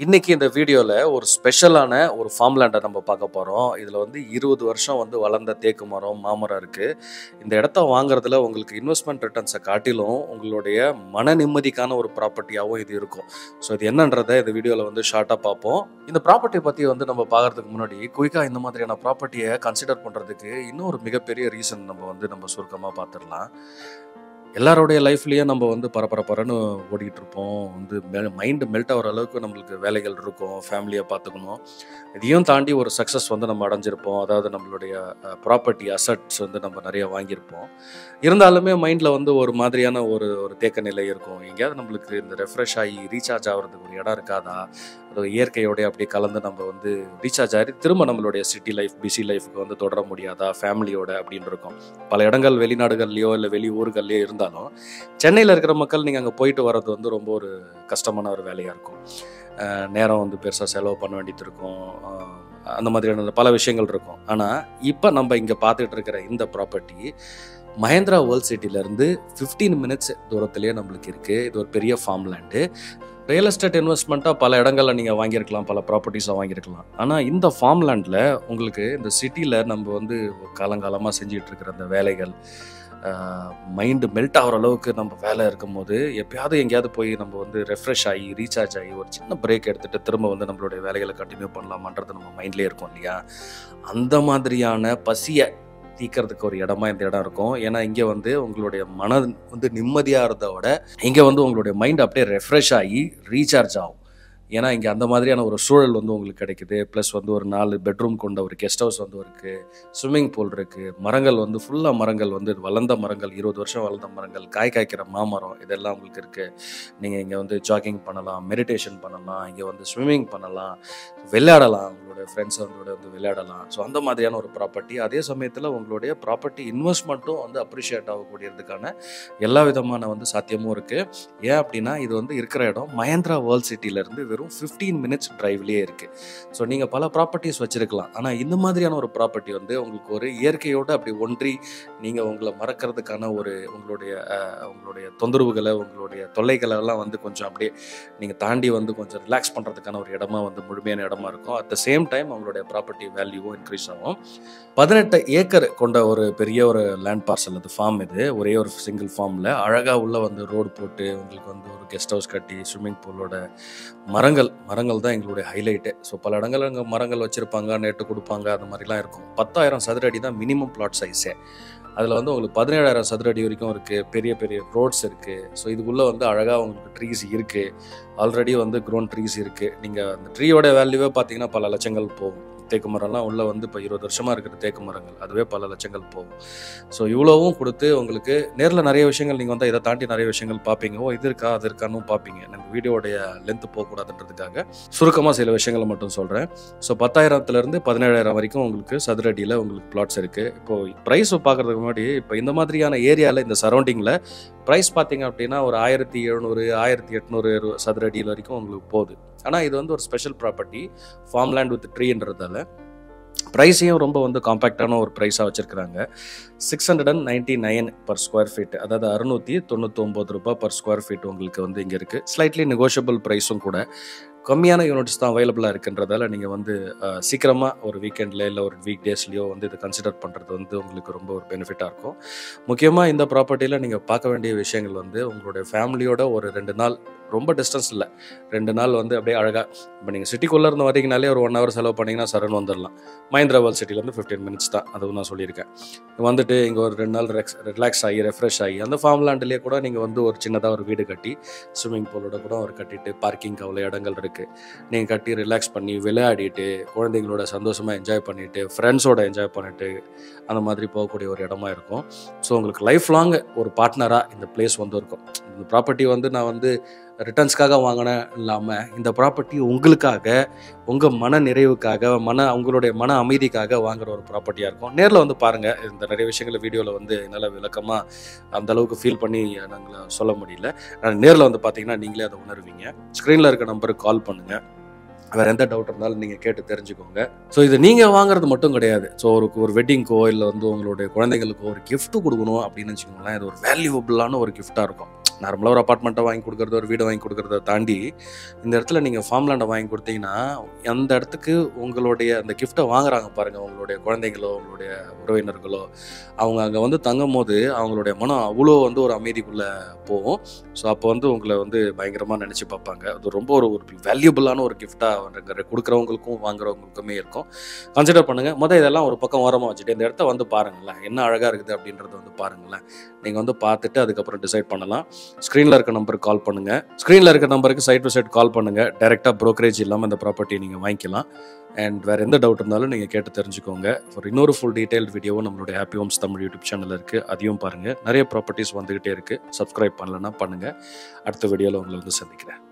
இன்னைக்கு இந்த வீடியோல ஒரு ஸ்பெஷலான ஒரு ஃபார்ம்லேண்டை நம்ம பார்க்க போறோம். இதுல வந்து 20 வருஷம் வந்து வளர்ந்த தேக்கு மரம், மாமரம் இருக்கு. இந்த இடத்த வாங்குறதுல உங்களுக்கு இன்வெஸ்ட்மெண்ட் ரிட்டர்ன்ஸை காட்டிலும் உங்களுடைய மன நிம்மதிக்கான ஒரு ப்ராப்பர்ட்டியாகவும் இது இருக்கும். ஸோ இது என்னன்றதை இந்த வீடியோவில் வந்து ஷார்ட்டாக பார்ப்போம். இந்த ப்ராப்பர்ட்டி பற்றி வந்து நம்ம பார்க்கறதுக்கு முன்னாடி குயிக்காக இந்த மாதிரியான ப்ராப்பர்ட்டியை கன்சிடர் பண்ணுறதுக்கு இன்னும் ஒரு மிகப்பெரிய ரீசன் நம்ம சுருக்கமாக பார்த்துடலாம். எல்லாருடைய லைஃப்லேயும் நம்ம வந்து பரபரன்னு ஓடிக்கிட்டு இருப்போம். வந்து மைண்டு மெல்ட் ஆகிற அளவுக்கு நம்மளுக்கு வேலைகள் இருக்கும், ஃபேமிலியை பார்த்துக்கணும். இதையும் தாண்டி ஒரு சக்ஸஸ் வந்து நம்ம அடைஞ்சிருப்போம். அதாவது நம்மளுடைய ப்ராப்பர்ட்டி அசட்ஸ் வந்து நம்ம நிறைய வாங்கியிருப்போம். இருந்தாலுமே மைண்டில் வந்து ஒரு மாதிரியான ஒரு ஒரு தேக்க நிலை இருக்கும். எங்கேயாவது நம்மளுக்கு இந்த ரெஃப்ரெஷ் ஆகி ரீசார்ஜ் ஆகிறதுக்கு ஒரு இடம் இருக்காதா, அது இயற்கையோடைய அப்படியே கலந்து நம்ம வந்து ரீசார்ஜ் ஆகி திரும்ப நம்மளுடைய சிட்டி லைஃப் பிஸி லைஃபுக்கு வந்து தொடர முடியாதா ஃபேமிலியோட அப்படின்னு இருக்கும். பல இடங்கள் வெளிநாடுகள்லையோ இல்லை வெளி ஊர்கள்லையோ இருந்தாலும் சென்னையில் இருக்கிற மக்கள் நீங்கள் அங்கே போயிட்டு வர்றது வந்து ரொம்ப ஒரு கஷ்டமான ஒரு வேலையாக இருக்கும். நேரம் வந்து பெருசாக செலவு பண்ண வேண்டியது இருக்கும். அந்த மாதிரியான பல விஷயங்கள் இருக்கும். ஆனால் இப்போ நம்ம இங்கே பார்த்துட்டு இருக்கிற இந்த ப்ராப்பர்ட்டி மஹேந்திரா வேர்ல்ட் சிட்டிலேருந்து 15 மினிட்ஸ் தூரத்துலேயே நம்மளுக்கு இருக்குது. இது ஒரு பெரிய ஃபார்ம் லேண்டு. ரியல் எஸ்டேட் இன்வெஸ்ட்மெண்ட்டாக பல இடங்களில் நீங்கள் வாங்கியிருக்கலாம், பல ப்ராப்பர்ட்டிஸாக வாங்கியிருக்கலாம். ஆனால் இந்த ஃபார்ம் லேண்டில் உங்களுக்கு இந்த சிட்டியில் நம்ம வந்து காலங்காலமாக செஞ்சிகிட்டு இருக்கிற அந்த வேலைகள், மைண்டு மெல்ட் ஆகிற அளவுக்கு நம்ம வேலை இருக்கும்போது எப்பயாவது எங்கேயாவது போய் நம்ம வந்து ரெஃப்ரெஷ் ஆகி ரீசார்ஜ் ஆகி ஒரு சின்ன பிரேக் எடுத்துகிட்டு திரும்ப வந்து நம்மளுடைய வேலைகளை கண்டினியூ பண்ணலாமான்றது நம்ம மைண்ட்லேயே இருக்கும் இல்லையா? அந்த மாதிரியான பசியை தீக்கிறதுக்கு ஒரு இடமா இந்த இடம் இருக்கும். ஏன்னா இங்கே வந்து உங்களுடைய மனம் வந்து நிம்மதியாக இருந்ததை விட இங்கே வந்து உங்களுடைய மைண்ட் அப்படியே ரெஃப்ரெஷ் ஆகி ரீசார்ஜ் ஆகும். ஏன்னா இங்கே அந்த மாதிரியான ஒரு சூழல் வந்து உங்களுக்கு கிடைக்குது. ப்ளஸ் வந்து ஒரு 4 பெட்ரூம் கொண்ட ஒரு கெஸ்ட் ஹவுஸ் வந்து இருக்குது, ஸ்விம்மிங் பூல் இருக்குது, மரங்கள் வந்து ஃபுல்லாக மரங்கள் வந்து வளர்ந்த மரங்கள், 20 வருஷம் வளர்ந்த மரங்கள், காய்க்கிற மாமரம் இதெல்லாம் உங்களுக்கு இருக்குது. நீங்கள் இங்கே வந்து ஜாகிங் பண்ணலாம், மெடிடேஷன் பண்ணலாம், இங்கே வந்து ஸ்விம்மிங் பண்ணலாம், விளையாடலாம், உங்களுடைய ஃப்ரெண்ட்ஸ் வந்து விளையாடலாம். ஸோ அந்த மாதிரியான ஒரு ப்ராப்பர்ட்டி. அதே சமயத்தில் உங்களுடைய ப்ராப்பர்ட்டி இன்வெஸ்ட்மெண்ட்டும் வந்து அப்ரிஷியேட் ஆகக்கூடியதுக்கான எல்லா விதமான வந்து சாத்தியமும் இருக்குது. ஏன் அப்படின்னா இது வந்து இருக்கிற இடம் மஹேந்திரா வேர்ல்ட் சிட்டியிலேருந்து வெறும் 15 மினிட்ஸ் டிரைவ்லேயே இருக்குது. ஸோ நீங்கள் பல ப்ராப்பர்ட்டிஸ் வச்சுருக்கலாம். ஆனால் இந்த மாதிரியான ஒரு ப்ராப்பர்ட்டி வந்து உங்களுக்கு ஒரு இயற்கையோடு அப்படி ஒன்றி நீங்கள் உங்களை மறக்கிறதுக்கான ஒரு உங்களுடைய தொந்தரவுகளை, உங்களுடைய தொல்லைகளை எல்லாம் வந்து கொஞ்சம் அப்படியே நீங்கள் தாண்டி வந்து கொஞ்சம் ரிலாக்ஸ் பண்ணுறதுக்கான ஒரு இடமா வந்து முழுமையான இடமா இருக்கும். அட் த சேம் டைம் உங்களுடைய ப்ராப்பர்ட்டி வேல்யூவும் இன்க்ரீஸ் ஆகும். 18 ஏக்கர் கொண்ட ஒரு பெரிய ஒரு லேண்ட் பார்சல் அது ஃபார்ம். இது ஒரே ஒரு சிங்கிள் ஃபார்மில் அழகாக உள்ள வந்து ரோடு போட்டு உங்களுக்கு வந்து ஒரு கெஸ்ட் ஹவுஸ் கட்டி ஸ்விம்மிங் பூலோட மரங்கள் தான் எங்களுடைய ஹைலைட்டு. ஸோ பல இடங்கள் அங்கே மரங்கள் வச்சுருப்பாங்க, நெட்டு கொடுப்பாங்க, அந்த மாதிரிலாம் இருக்கும். 10,000 சதுர அடி தான் மினிமம் பிளாட் சைஸே. அதில் வந்து உங்களுக்கு 17,000 சதுர அடி வரைக்கும் இருக்குது. பெரிய பெரிய ரோட்ஸ் இருக்குது. ஸோ இதுக்குள்ளே வந்து அழகாக உங்களுக்கு ட்ரீஸ் இருக்குது. ஆல்ரெடி வந்து க்ரோன் ட்ரீஸ் இருக்குது. நீங்கள் அந்த ட்ரீயோட வேல்யூவே பார்த்தீங்கன்னா பல லட்சங்கள் போகும். தேக்கு மரம்லாம் உள்ளே வந்து இப்போ 20 வருஷமாக இருக்கிற தேக்கு மரங்கள் அதுவே பல லட்சங்கள் போகும். ஸோ இவ்வளோவும் கொடுத்து உங்களுக்கு நேரில் நிறைய விஷயங்கள் நீங்கள் வந்து இதை தாண்டி நிறைய விஷயங்கள் பார்ப்பீங்க. இது இருக்கா அது இருக்கான்னு பார்ப்பீங்க. எனக்கு வீடியோடைய லென்த்து போகக்கூடாதுன்றதுக்காக சுருக்கமாக சில விஷயங்களை மட்டும் சொல்கிறேன். ஸோ 10,000லேருந்து 17,000 வரைக்கும் உங்களுக்கு சதுர அடியில் உங்களுக்கு பிளாட்ஸ் இருக்குது. இப்போது ப்ரைஸ் பார்க்குறதுக்கு முன்னாடி இப்போ இந்த மாதிரியான ஏரியாவில் இந்த சரௌண்டிங்கில் ப்ரைஸ் பார்த்தீங்க அப்படின்னா ஒரு 1,700 1,800 சதுர அடியில் வரைக்கும் உங்களுக்கு போகுது. ஆனால் இது வந்து ஒரு special property farm land with ட்ரீன்றதால ப்ரைஸையும் ரொம்ப வந்து காம்பேக்டான ஒரு ப்ரைஸாக வச்சுருக்கிறாங்க. 699 பர் ஸ்கொயர் ஃபீட், அதாவது 699 ரூபாய் பர் ஸ்கொயர் ஃபீட் உங்களுக்கு வந்து இங்கே இருக்குது. ஸ்லைட்லி நெகோஷியபிள் ப்ரைஸும் கூட. கம்மியான யூனிட்ஸ் தான் அவைலபிளாக இருக்குன்றதால நீங்கள் வந்து சீக்கிரமாக ஒரு வீக்கெண்டில் இல்லை ஒரு வீக் டேஸ்லையோ வந்து இதை கன்சிடர் பண்ணுறது வந்து உங்களுக்கு ரொம்ப ஒரு பெனிஃபிட்டாக இருக்கும். முக்கியமாக இந்த ப்ராப்பர்ட்டியில் நீங்கள் பார்க்க வேண்டிய விஷயங்கள் வந்து உங்களுடைய ஃபேமிலியோட ஒரு 2 நாள், ரொம்ப டிஸ்டன்ஸ் இல்லை, 2 நாள் வந்து அப்படியே அழகாக இப்போ நீங்கள் சிட்டிக்குள்ளே இருந்து வரீங்கனாலே ஒரு 1 ஹவர் செலவு பண்ணிங்கன்னா சரன் வந்துடலாம். மஹேந்திரா வேர்ல்ட் சிட்டிலேருந்து 15 மினிட்ஸ் தான், அதுவும் நான் சொல்லியிருக்கேன். வந்துட்டு இங்கே ஒரு 2 நாள் ரிலாக்ஸ் ஆகி ரெஃப்ரெஷ் ஆகி அந்த ஃபார்ம் லேண்ட்லேயே கூட நீங்கள் வந்து ஒரு சின்னதாக ஒரு வீடு கட்டி ஸ்விம்மிங் பூலோட கூட ஒரு கட்டிட்டு பார்க்கிங் அவ்வளோ இடங்கள் இருக்குது. நீங்கள் கட்டி ரிலாக்ஸ் பண்ணி விளையாடிட்டு குழந்தைங்களோட சந்தோஷமாக என்ஜாய் பண்ணிவிட்டு ஃப்ரெண்ட்ஸோட என்ஜாய் பண்ணிவிட்டு அந்த மாதிரி போகக்கூடிய ஒரு இடமா இருக்கும். ஸோ உங்களுக்கு லைஃப் லாங் ஒரு பார்ட்னராக இந்த பிளேஸ் வந்து இருக்கும். இந்த ப்ராப்பர்ட்டி வந்து நான் வந்து ரிட்டர்ன்ஸ்க்காக வாங்கினேன் இல்லாமல் இந்த ப்ராப்பர்ட்டி உங்களுக்காக, உங்கள் மன நிறைவுக்காக, உங்களுடைய மன அமைதிக்காக வாங்குகிற ஒரு ப்ராப்பர்ட்டியாக இருக்கும். நேரில் வந்து பாருங்கள். இந்த நிறைய விஷயங்களை வீடியோவில் வந்து என்னால் விளக்கமாக அந்தளவுக்கு ஃபீல் பண்ணி நாங்கள் சொல்ல முடியல. நேரில் வந்து பார்த்தீங்கன்னா நீங்களே அதை உணர்வீங்க. ஸ்க்ரீனில் இருக்க நம்பருக்கு கால் பண்ணுங்கள். வேறு எந்த டவுட் இருந்தாலும் நீங்கள் கேட்டு தெரிஞ்சுக்கோங்க. ஸோ இது நீங்கள் வாங்குறது மட்டும் கிடையாது. ஸோ ஒரு வெட்டிங்க்கோ இல்லை வந்து உங்களுடைய குழந்தைங்களுக்கோ ஒரு கிஃப்ட்டு கொடுக்கணும் அப்படின்னு வச்சுக்கோங்களேன். இது ஒரு வேல்யூபிளான ஒரு கிஃப்டாக இருக்கும். நார்மலாக ஒரு அப்பார்ட்மெண்ட்டை வாங்கி கொடுக்குறது, ஒரு வீடு வாங்கி கொடுக்குறத தாண்டி இந்த இடத்துல நீங்கள் ஃபார்ம் லேண்டை வாங்கி கொடுத்தீங்கன்னா அந்த இடத்துக்கு உங்களுடைய அந்த கிஃப்ட்டை வாங்குறாங்க பாருங்கள், உங்களுடைய குழந்தைங்களோ உங்களுடைய உறவினர்களோ, அவங்க அங்கே வந்து தங்கும் போது அவங்களுடைய மனம் அவ்வளோ வந்து ஒரு அமைதிக்குள்ளே போகும். ஸோ அப்போ வந்து உங்களை வந்து பயங்கரமாக நினச்சி பார்ப்பாங்க. அது ரொம்ப ஒரு வேல்யூபிளான ஒரு கிஃப்டாக கொடுக்குறவங்களுக்கும் வாங்குறவங்களுக்குமே இருக்கும். கன்சிடர் பண்ணுங்கள். இதெல்லாம் ஒரு பக்கம் ஓரமாக வச்சுட்டு இந்த இடத்த வந்து பாருங்களேன், என்ன அழகாக இருக்குது அப்படின்றத வந்து பாருங்களேன். நீங்கள் வந்து பார்த்துட்டு அதுக்கப்புறம் டிசைட் பண்ணலாம். ஸ்க்ரீனில் இருக்க நம்பருக்கு கால் பண்ணுங்கள். ஸ்க்ரீனில் இருக்க நம்பருக்கு சைட் டு சைட் கால் பண்ணுங்கள். டைரெக்டாக ப்ரோக்கரேஜ் இல்லாமல் இந்த ப்ராப்பர்ட்டியை நீங்கள் வாங்கிக்கலாம். அண்ட் வேறு எந்த டவுட் இருந்தாலும் நீங்கள் கேட்டு தெரிஞ்சுக்கோங்க. ஒரு இன்னொரு ஃபுல் டீட்டெயில் வீடியோவும் நம்மளுடைய ஹாப்பி ஹோம்ஸ் தமிழ் யூடியூப் சேனலில் இருக்குது, அதையும் பாருங்கள். நிறைய ப்ராப்பர்ட்டிஸ் வந்துக்கிட்டே இருக்குது. சப்ஸ்கிரைப் பண்ணலன்னா பண்ணுங்கள். அடுத்த வீடியோவில் உங்களை வந்து சந்திக்கிறேன்.